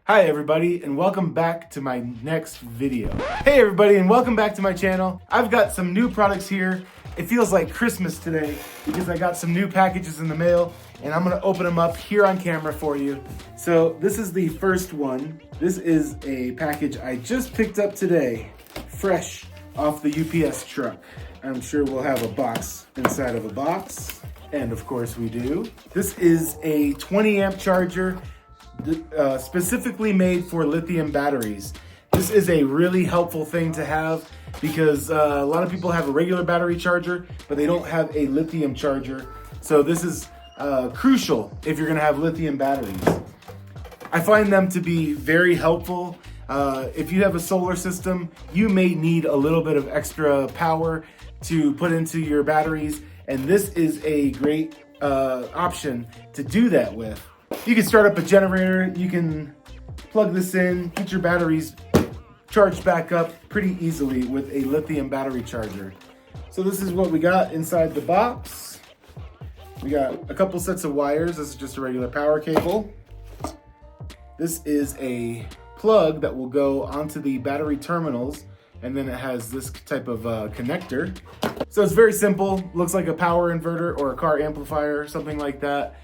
Hi everybody, and welcome back to my next video. Hey everybody, and welcome back to my channel. I've got some new products here. It feels like Christmas today because I got some new packages in the mail and I'm gonna open them up here on camera for you. So this is the first one. This is a package I just picked up today, fresh off the UPS truck. I'm sure we'll have a box inside of a box, and of course we do. This is a 20 amp charger specifically made for lithium batteries. This is a really helpful thing to have because a lot of people have a regular battery charger, but they don't have a lithium charger. So this is crucial if you're gonna have lithium batteries. I find them to be very helpful. If you have a solar system, you may need a little bit of extra power to put into your batteries, and this is a great option to do that with. You can start up a generator, you can plug this in, get your batteries charged back up pretty easily with a lithium battery charger. So this is what we got inside the box. We got a couple sets of wires. This is just a regular power cable. This is a plug that will go onto the battery terminals, and then it has this type of connector. So it's very simple, looks like a power inverter or a car amplifier, something like that.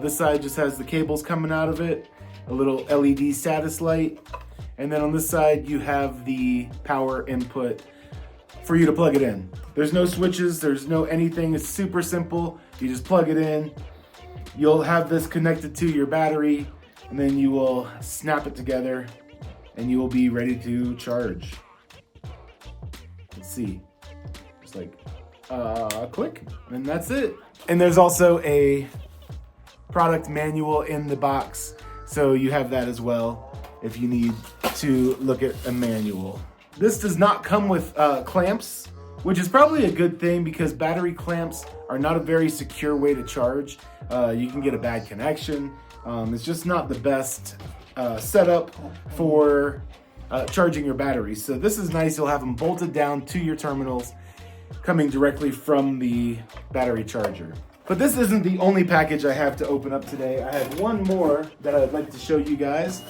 This side just has the cables coming out of it, a little LED status light, and then on this side you have the power input for you to plug it in. There's no switches, there's no anything, it's super simple. You just plug it in, you'll have this connected to your battery, and then you will snap it together and you will be ready to charge. Let's see, just like click, and that's it. And there's also a product manual in the box, so you have that as well if you need to look at a manual. This does not come with clamps, which is probably a good thing because battery clamps are not a very secure way to charge. You can get a bad connection. It's just not the best setup for charging your batteries. So this is nice. You'll have them bolted down to your terminals coming directly from the battery charger. But this isn't the only package I have to open up today. I have one more that I'd like to show you guys,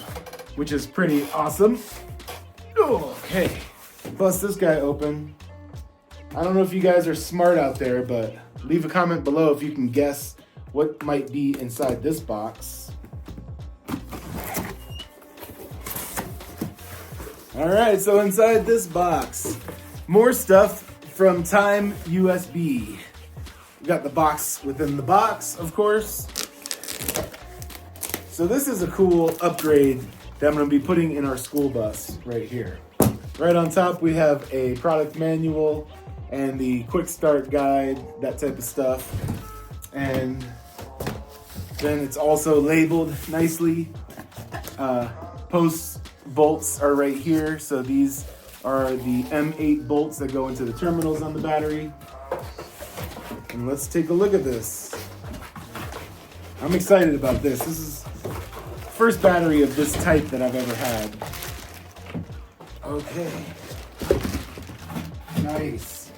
which is pretty awesome. Okay, bust this guy open. I don't know if you guys are smart out there, but leave a comment below if you can guess what might be inside this box. All right, so inside this box, more stuff from Timeusb. We got the box within the box, of course. So this is a cool upgrade that I'm gonna be putting in our school bus right here. Right on top, we have a product manual and the quick start guide, that type of stuff. And then it's also labeled nicely. Post bolts are right here. So these are the M8 bolts that go into the terminals on the battery. And let's take a look at this. I'm excited about this. This is the first battery of this type that I've ever had. Okay. Nice.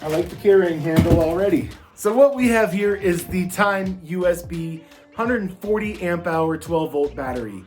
I like the carrying handle already. So what we have here is the Timeusb 140 amp hour 12 volt battery.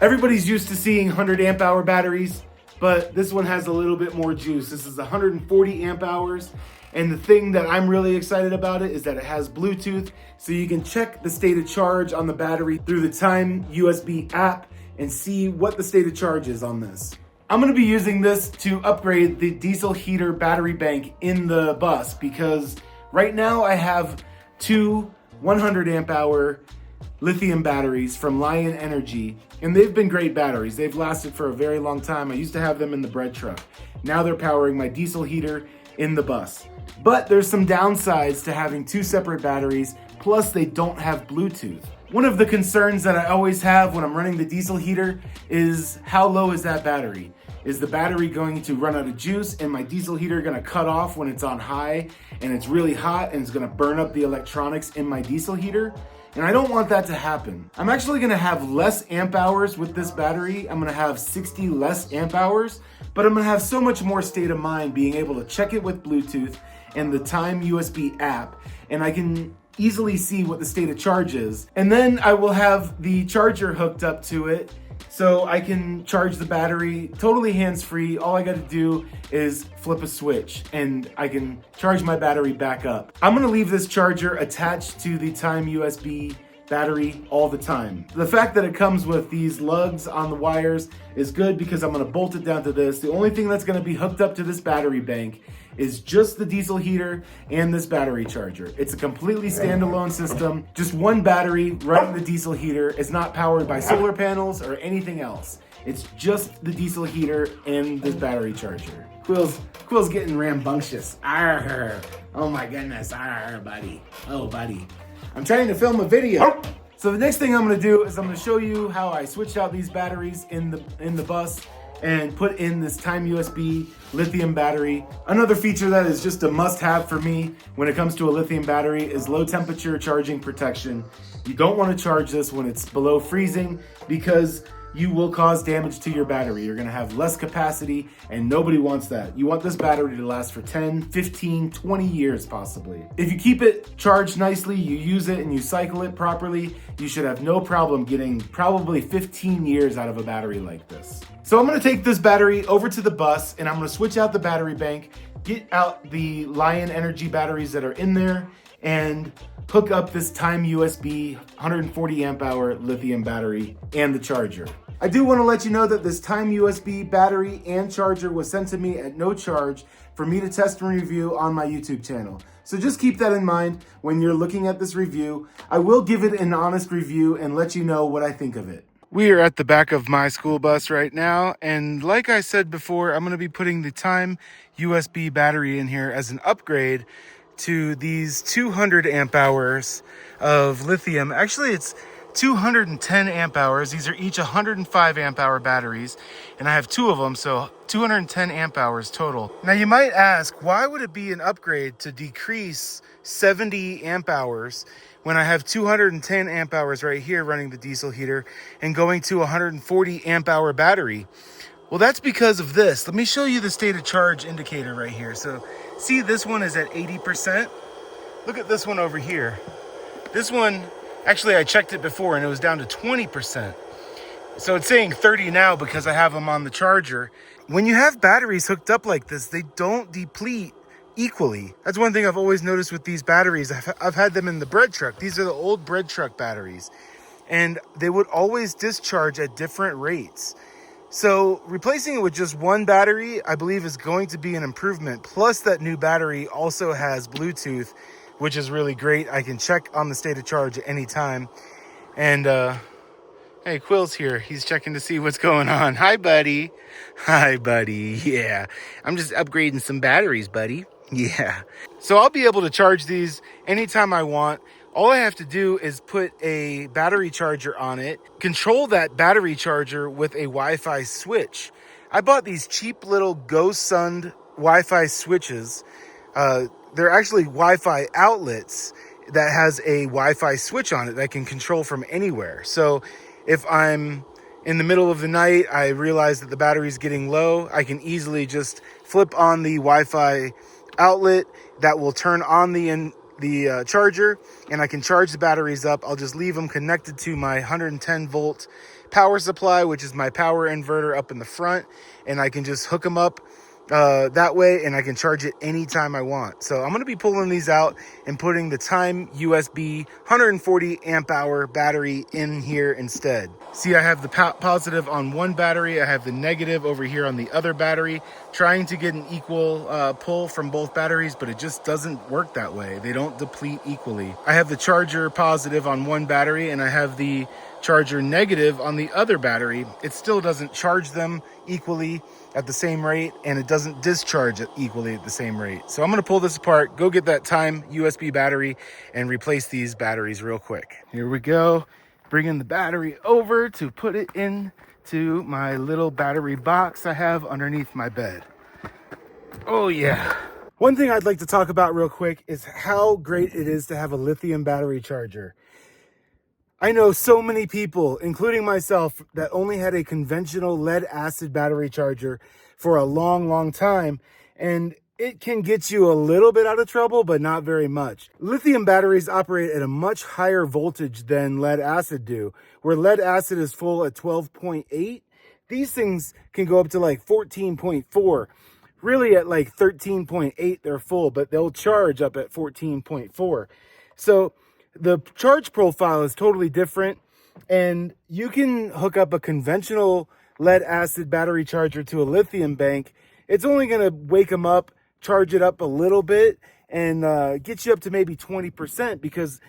Everybody's used to seeing 100 amp hour batteries, but this one has a little bit more juice. This is 140 amp hours. And the thing that I'm really excited about it is that it has Bluetooth, so you can check the state of charge on the battery through the Timeusb app and see what the state of charge is on this. I'm gonna be using this to upgrade the diesel heater battery bank in the bus because right now I have two 100 amp hour lithium batteries from Lion Energy, and they've been great batteries. They've lasted for a very long time. I used to have them in the bread truck. Now they're powering my diesel heater in the bus. But there's some downsides to having two separate batteries, plus they don't have Bluetooth. One of the concerns that I always have when I'm running the diesel heater is how low is that battery? Is the battery going to run out of juice and my diesel heater gonna cut off when it's on high and it's really hot and it's gonna burn up the electronics in my diesel heater? And I don't want that to happen. I'm actually gonna have less amp hours with this battery. I'm gonna have 60 less amp hours, but I'm gonna have so much more state of mind being able to check it with Bluetooth and the Timeusb app, and I can easily see what the state of charge is. And then I will have the charger hooked up to it So I can charge the battery totally hands-free. All I got to do is flip a switch and I can charge my battery back up. I'm gonna leave this charger attached to the Timeusb battery all the time. The fact that it comes with these lugs on the wires is good because I'm gonna bolt it down to this. The only thing that's gonna be hooked up to this battery bank is just the diesel heater and this battery charger. It's a completely standalone system. Just one battery running the diesel heater. Is not powered by solar panels or anything else. It's just the diesel heater and this battery charger. Quill's getting rambunctious. Arr, oh my goodness, arr, buddy. Oh, buddy. I'm trying to film a video. So the next thing I'm gonna do is I'm gonna show you how I switched out these batteries in the bus and put in this Timeusb lithium battery. Another feature that is just a must-have for me when it comes to a lithium battery is low temperature charging protection. You don't want to charge this when it's below freezing because you will cause damage to your battery. You're gonna have less capacity and nobody wants that. You want this battery to last for 10, 15, 20 years possibly. If you keep it charged nicely, you use it and you cycle it properly, you should have no problem getting probably 15 years out of a battery like this. So I'm gonna take this battery over to the bus and I'm gonna switch out the battery bank, get out the Lion Energy batteries that are in there, and hook up this Timeusb 140 amp hour lithium battery and the charger. I do want to let you know that this Timeusb battery and charger was sent to me at no charge for me to test and review on my YouTube channel. So just keep that in mind when you're looking at this review. I will give it an honest review and let you know what I think of it. We are at the back of my school bus right now, and like I said before, I'm going to be putting the Timeusb battery in here as an upgrade to these 200 amp hours of lithium. Actually, it's 210 amp hours. These are each 105 amp hour batteries, and I have two of them, so 210 amp hours total. Now you might ask, why would it be an upgrade to decrease 70 amp hours when I have 210 amp hours right here running the diesel heater and going to 140 amp hour battery? Well, that's because of this. Let me show you the state of charge indicator right here. So see, this one is at 80%. Look at this one over here. This one, actually I checked it before and it was down to 20%. So it's saying 30 now because I have them on the charger. When you have batteries hooked up like this, they don't deplete equally. That's one thing I've always noticed with these batteries. I've had them in the bread truck. These are the old bread truck batteries, and they would always discharge at different rates. So replacing it with just one battery, I believe, is going to be an improvement. Plus that new battery also has Bluetooth, which is really great. I can check on the state of charge at any time. And hey, Quill's here. He's checking to see what's going on. Hi, buddy. Hi, buddy. Yeah, I'm just upgrading some batteries, buddy. Yeah. So I'll be able to charge these anytime I want. All I have to do is put a battery charger on it, control that battery charger with a Wi-Fi switch. I bought these cheap little GoSund Wi-Fi switches. They're actually Wi-Fi outlets that has a Wi-Fi switch on it that I can control from anywhere. So if I'm in the middle of the night, I realize that the battery's getting low, I can easily just flip on the Wi-Fi outlet that will turn on the charger, and I can charge the batteries up. I'll just leave them connected to my 110 volt power supply, which is my power inverter up in the front, and I can just hook them up that way, and I can charge it anytime I want. So I'm going to be pulling these out and putting the Timeusb 140 amp hour battery in here instead. See, I have the positive on one battery, I have the negative over here on the other battery, trying to get an equal pull from both batteries, but it just doesn't work that way. They don't deplete equally. I have the charger positive on one battery and I have the charger negative on the other battery. It still doesn't charge them equally at the same rate, and it doesn't discharge it equally at the same rate. So I'm going to pull this apart, go get that Timeusb battery, and replace these batteries real quick. Here we go. Bringing the battery over to put it into my little battery box I have underneath my bed. Oh yeah. One thing I'd like to talk about real quick is how great it is to have a lithium battery charger. I know so many people, including myself, that only had a conventional lead acid battery charger for a long, long time. And it can get you a little bit out of trouble, but not very much. Lithium batteries operate at a much higher voltage than lead acid do. Where lead acid is full at 12.8, these things can go up to like 14.4. Really at like 13.8 they're full, but they'll charge up at 14.4. So the charge profile is totally different, and you can hook up a conventional lead acid battery charger to a lithium bank. It's only going to wake them up, charge it up a little bit, and get you up to maybe 20%, because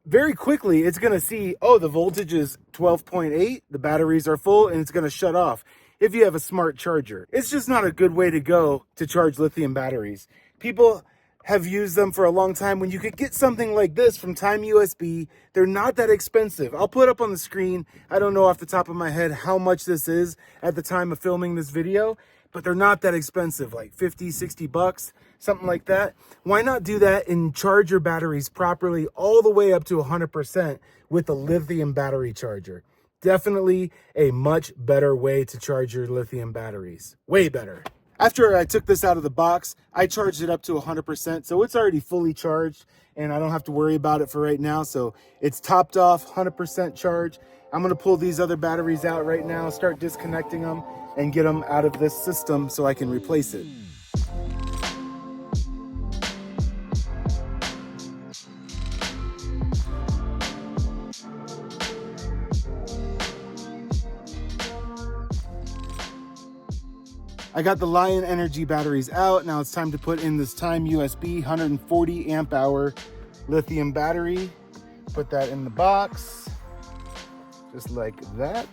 very quickly it's going to see, oh, the voltage is 12.8, the batteries are full, and it's going to shut off if you have a smart charger. It's just not a good way to go to charge lithium batteries. People have used them for a long time when you could get something like this from Timeusb. They're not that expensive. I'll put up on the screen, I don't know off the top of my head how much this is at the time of filming this video, but they're not that expensive, like 50, 60 bucks, something like that. Why not do that and charge your batteries properly all the way up to 100% with a lithium battery charger? Definitely a much better way to charge your lithium batteries. Way better. After I took this out of the box, I charged it up to 100%, so it's already fully charged, and I don't have to worry about it for right now. So it's topped off, 100% charge. I'm gonna pull these other batteries out right now, start disconnecting them, and get them out of this system so I can replace it. I got the Lion Energy batteries out. Now it's time to put in this Timeusb 140 amp hour lithium battery. Put that in the box, just like that.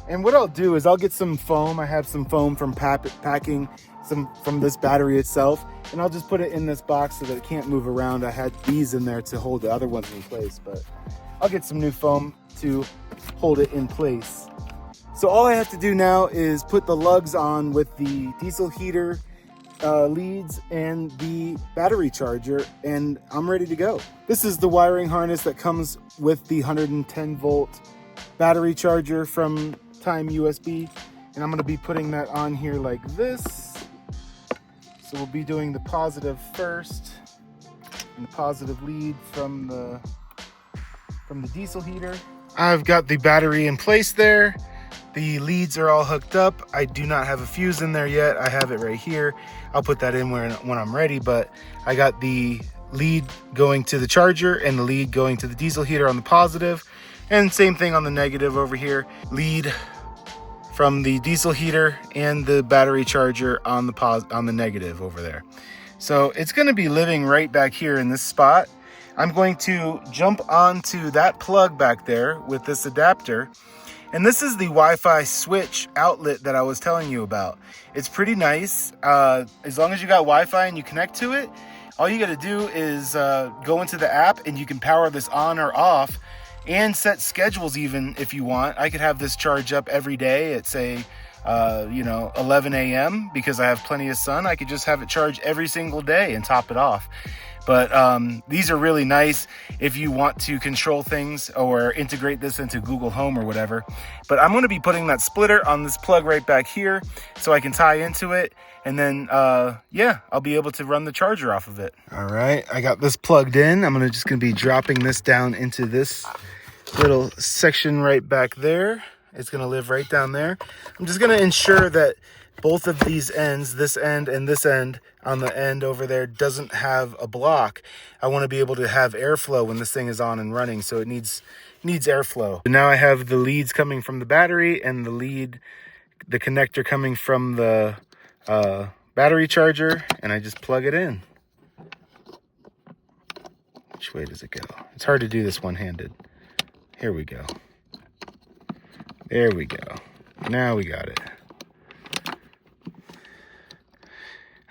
And what I'll do is I'll get some foam. I have some foam from packing some from this battery itself, and I'll just put it in this box so that it can't move around. I had these in there to hold the other ones in place, but I'll get some new foam to hold it in place. So all I have to do now is put the lugs on with the diesel heater leads and the battery charger, and I'm ready to go. This is the wiring harness that comes with the 110 volt battery charger from Timeusb, and I'm going to be putting that on here like this. So we'll be doing the positive first, and the positive lead from the diesel heater. I've got the battery in place there. The leads are all hooked up. I do not have a fuse in there yet. I have it right here. I'll put that in when I'm ready, but I got the lead going to the charger and the lead going to the diesel heater on the positive, and same thing on the negative over here. Lead from the diesel heater and the battery charger on the negative over there. So it's going to be living right back here in this spot. I'm going to jump onto that plug back there with this adapter. And this is the Wi-Fi switch outlet that I was telling you about. It's pretty nice. As long as you got Wi-Fi and you connect to it, all you got to do is go into the app and you can power this on or off and set schedules even if you want. I could have this charge up every day at say, 11 a.m. because I have plenty of sun. I could just have it charge every single day and top it off. But these are really nice if you want to control things or integrate this into Google Home or whatever. But I'm going to be putting that splitter on this plug right back here so I can tie into it. And then, I'll be able to run the charger off of it. All right, I got this plugged in. I'm just going to be dropping this down into this little section right back there. It's going to live right down there. I'm just going to ensure that both of these ends, this end and this end on the end over there, doesn't have a block. I want to be able to have airflow when this thing is on and running, so it needs airflow. Now I have the leads coming from the battery and the connector coming from the battery charger, and I just plug it in. Which way does it go? It's hard to do this one-handed. Here we go. There we go. Now we got it.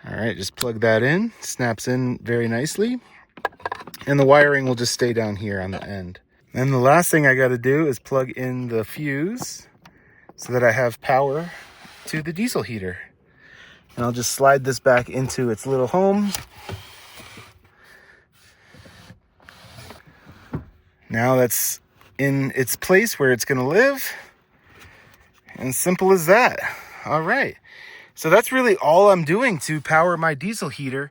All right, just plug that in. Snaps in very nicely. And the wiring will just stay down here on the end. And the last thing I got to do is plug in the fuse so that I have power to the diesel heater. And I'll just slide this back into its little home. Now that's in its place where it's going to live. And simple as that. All right. So that's really all I'm doing to power my diesel heater,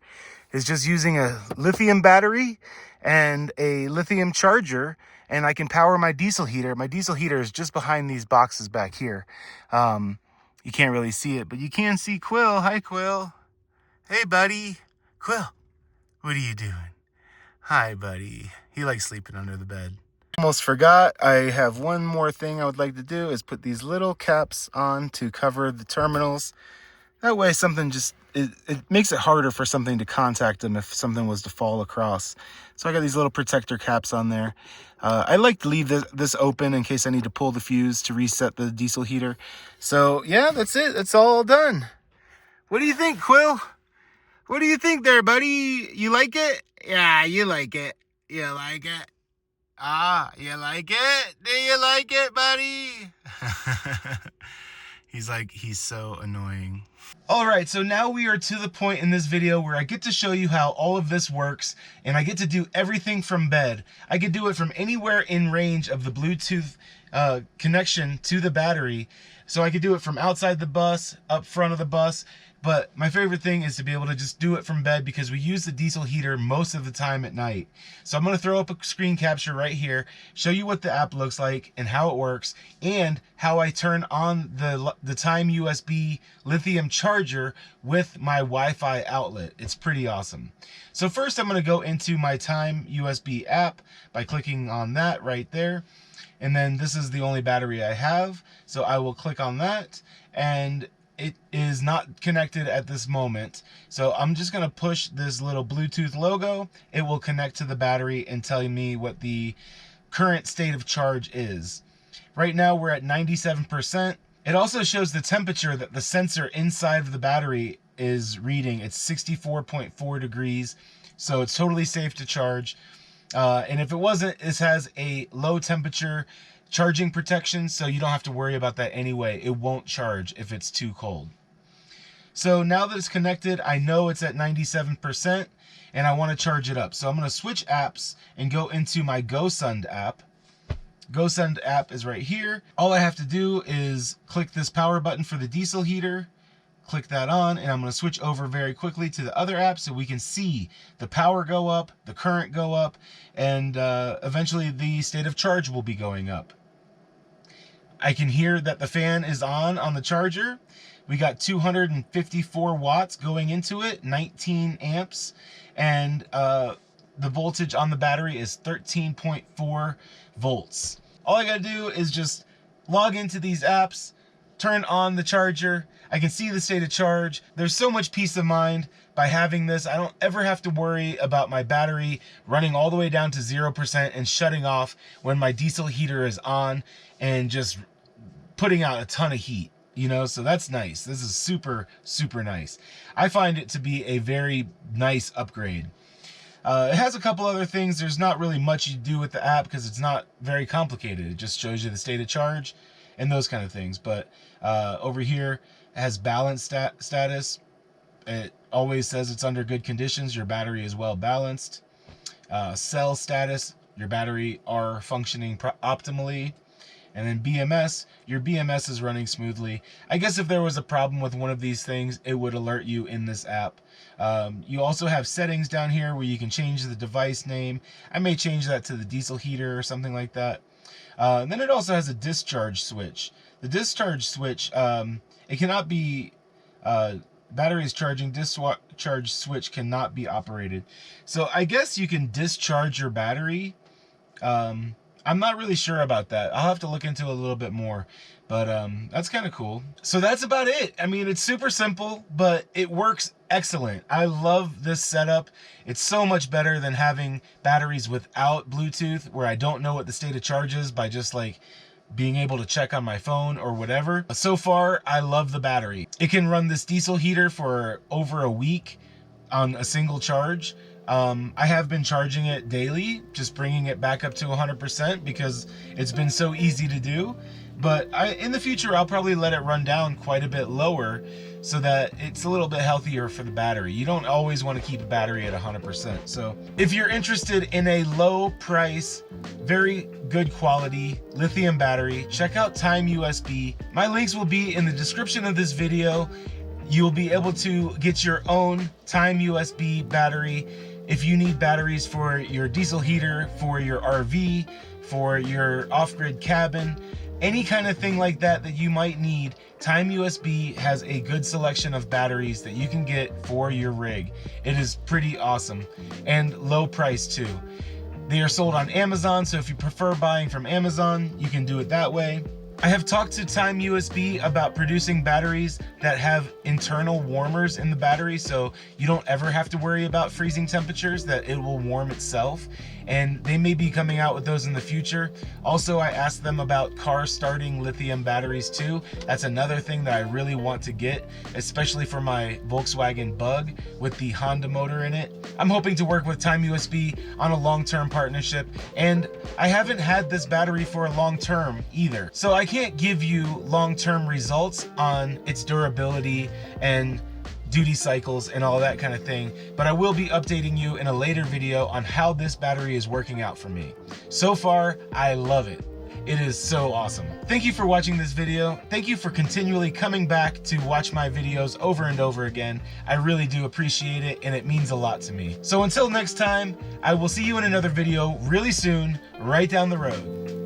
is just using a lithium battery and a lithium charger, and I can power my diesel heater. My diesel heater is just behind these boxes back here. You can't really see it, but you can see Quill. Hi, Quill. Hey, buddy. Quill, what are you doing? Hi, buddy. He likes sleeping under the bed. Almost forgot, I have one more thing I would like to do, is put these little caps on to cover the terminals. That way something just, it makes it harder for something to contact them if something was to fall across. So I got these little protector caps on there. I like to leave this open in case I need to pull the fuse to reset the diesel heater. So yeah, that's it. That's all done. What do you think, Quill? What do you think there, buddy? You like it? Yeah, you like it. You like it. Ah, you like it? Do you like it, buddy? He's so annoying. All right, so now we are to the point in this video where I get to show you how all of this works, and I get to do everything from bed. I could do it from anywhere in range of the Bluetooth connection to the battery. So I could do it from outside the bus, up front of the bus, but my favorite thing is to be able to just do it from bed because we use the diesel heater most of the time at night. So I'm going to throw up a screen capture right here, show you what the app looks like and how it works, and how I turn on the Timeusb Lithium Charger with my Wi-Fi outlet. It's pretty awesome. So first I'm going to go into my Timeusb app by clicking on that right there. And then this is the only battery I have, so I will click on that, and it is not connected at this moment. So I'm just going to push this little Bluetooth logo. It will connect to the battery and tell me what the current state of charge is. Right now we're at 97%. It also shows the temperature that the sensor inside of the battery is reading. It's 64.4 degrees, so it's totally safe to charge. And if it wasn't, this has a low temperature charging protection, so you don't have to worry about that anyway. It won't charge if it's too cold. So now that it's connected, I know it's at 97%, and I want to charge it up. So I'm going to switch apps and go into my GoSund app. GoSund app is right here. All I have to do is click this power button for the diesel heater, click that on, and I'm going to switch over very quickly to the other app so we can see the power go up, the current go up, and eventually the state of charge will be going up. I can hear that the fan is on the charger. We got 254 watts going into it, 19 amps, and the voltage on the battery is 13.4 volts. All I gotta do is just log into these apps, turn on the charger. I can see the state of charge. There's so much peace of mind by having this. I don't ever have to worry about my battery running all the way down to 0% and shutting off when my diesel heater is on and just putting out a ton of heat, you know? So that's nice. This is super, super nice. I find it to be a very nice upgrade. It has a couple other things. There's not really much you do with the app because it's not very complicated. It just shows you the state of charge and those kind of things. But over here, it has balance status. It always says it's under good conditions. Your battery is well balanced. Cell status, your battery are functioning optimally. And then BMS, your BMS is running smoothly. I guess if there was a problem with one of these things, it would alert you in this app. You also have settings down here where you can change the device name. I may change that to the diesel heater or something like that. And then it also has a discharge switch. The discharge switch, it cannot be, batteries charging, discharge switch cannot be operated. So I guess you can discharge your battery. I'm not really sure about that. I'll have to look into it a little bit more, but that's kind of cool. So that's about it. I mean, it's super simple, but it works excellent. I love this setup. It's so much better than having batteries without Bluetooth where I don't know what the state of charge is by just like being able to check on my phone or whatever. So far, I love the battery. It can run this diesel heater for over a week on a single charge. I have been charging it daily, just bringing it back up to 100% because it's been so easy to do. But in the future, I'll probably let it run down quite a bit lower so that it's a little bit healthier for the battery. You don't always want to keep a battery at 100%. So if you're interested in a low price, very good quality lithium battery, check out Timeusb. My links will be in the description of this video. You'll be able to get your own Timeusb battery if you need batteries for your diesel heater, for your RV, for your off-grid cabin, any kind of thing like that that you might need. Timeusb has a good selection of batteries that you can get for your rig. It is pretty awesome and low price too. They are sold on Amazon, so if you prefer buying from Amazon, you can do it that way. I have talked to Timeusb about producing batteries that have internal warmers in the battery, so you don't ever have to worry about freezing temperatures, that it will warm itself. And they may be coming out with those in the future. Also, I asked them about car starting lithium batteries too. That's another thing that I really want to get, especially for my Volkswagen Bug with the Honda motor in it. I'm hoping to work with Timeusb on a long-term partnership, and I haven't had this battery for a long term either. So I can't give you long-term results on its durability and duty cycles and all that kind of thing, but I will be updating you in a later video on how this battery is working out for me. So far, I love it. It is so awesome. Thank you for watching this video. Thank you for continually coming back to watch my videos over and over again. I really do appreciate it, and it means a lot to me. So until next time, I will see you in another video really soon, right down the road.